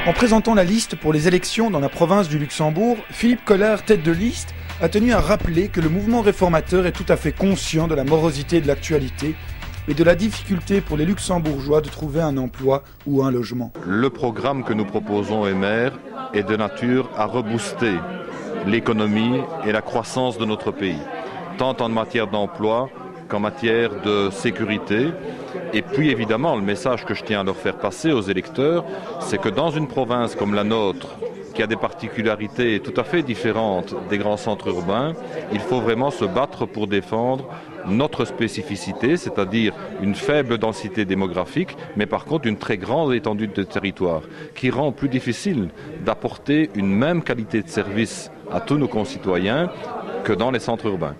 En présentant la liste pour les élections dans la province du Luxembourg, Philippe Collard, tête de liste, a tenu à rappeler que le mouvement réformateur est tout à fait conscient de la morosité de l'actualité et de la difficulté pour les Luxembourgeois de trouver un emploi ou un logement. Le programme que nous proposons, EMER, est de nature à rebooster l'économie et la croissance de notre pays, tant en matière d'emploi qu'en matière de sécurité. Et puis évidemment, le message que je tiens à leur faire passer aux électeurs, c'est que dans une province comme la nôtre, qui a des particularités tout à fait différentes des grands centres urbains, il faut vraiment se battre pour défendre notre spécificité, c'est-à-dire une faible densité démographique, mais par contre une très grande étendue de territoire, qui rend plus difficile d'apporter une même qualité de service à tous nos concitoyens que dans les centres urbains.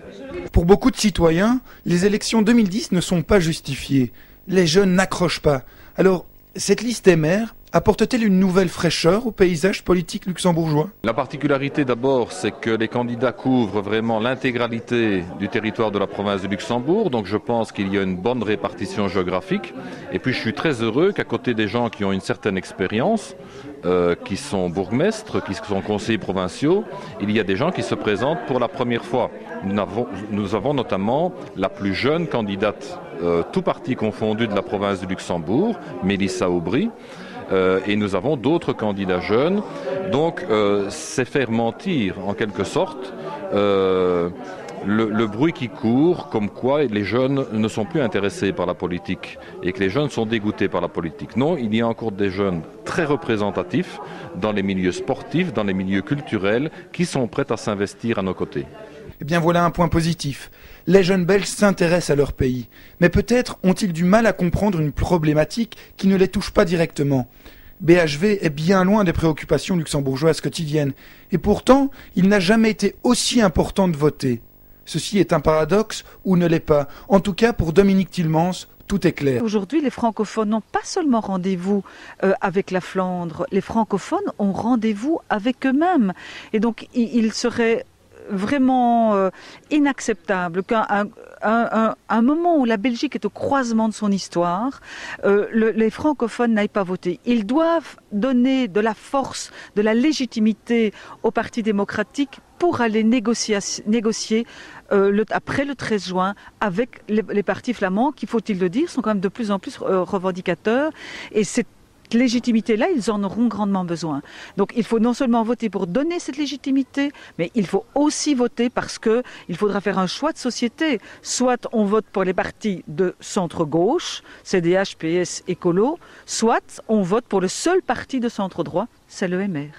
Pour beaucoup de citoyens, les élections 2010 ne sont pas justifiées. Les jeunes n'accrochent pas. Alors, cette liste EMER apporte-t-elle une nouvelle fraîcheur au paysage politique luxembourgeois ? La particularité d'abord, c'est que les candidats couvrent vraiment l'intégralité du territoire de la province de Luxembourg, donc je pense qu'il y a une bonne répartition géographique. Et puis je suis très heureux qu'à côté des gens qui ont une certaine expérience, qui sont bourgmestres, qui sont conseillers provinciaux, il y a des gens qui se présentent pour la première fois. Nous avons notamment la plus jeune candidate, tout parti confondu de la province de Luxembourg, Mélissa Aubry. Et nous avons d'autres candidats jeunes. Donc c'est faire mentir en quelque sorte le bruit qui court, comme quoi les jeunes ne sont plus intéressés par la politique et que les jeunes sont dégoûtés par la politique. Non, il y a encore des jeunes très représentatifs dans les milieux sportifs, dans les milieux culturels, qui sont prêts à s'investir à nos côtés. Eh bien voilà un point positif. Les jeunes Belges s'intéressent à leur pays. Mais peut-être ont-ils du mal à comprendre une problématique qui ne les touche pas directement. BHV est bien loin des préoccupations luxembourgeoises quotidiennes. Et pourtant, il n'a jamais été aussi important de voter. Ceci est un paradoxe ou ne l'est pas. En tout cas, pour Dominique Tilmans, tout est clair. Aujourd'hui, les francophones n'ont pas seulement rendez-vous avec la Flandre. Les francophones ont rendez-vous avec eux-mêmes. Et donc, il serait vraiment inacceptable qu'à un moment où la Belgique est au croisement de son histoire, les francophones n'aillent pas voter. Ils doivent donner de la force, de la légitimité au Parti démocratique pour aller négocier après le 13 juin avec les partis flamands qui, faut-il le dire, sont quand même de plus en plus revendicateurs. Et cette légitimité-là, ils en auront grandement besoin. Donc il faut non seulement voter pour donner cette légitimité, mais il faut aussi voter parce qu'il faudra faire un choix de société. Soit on vote pour les partis de centre-gauche, CDH, PS, Écolo, soit on vote pour le seul parti de centre-droit, c'est le EMER.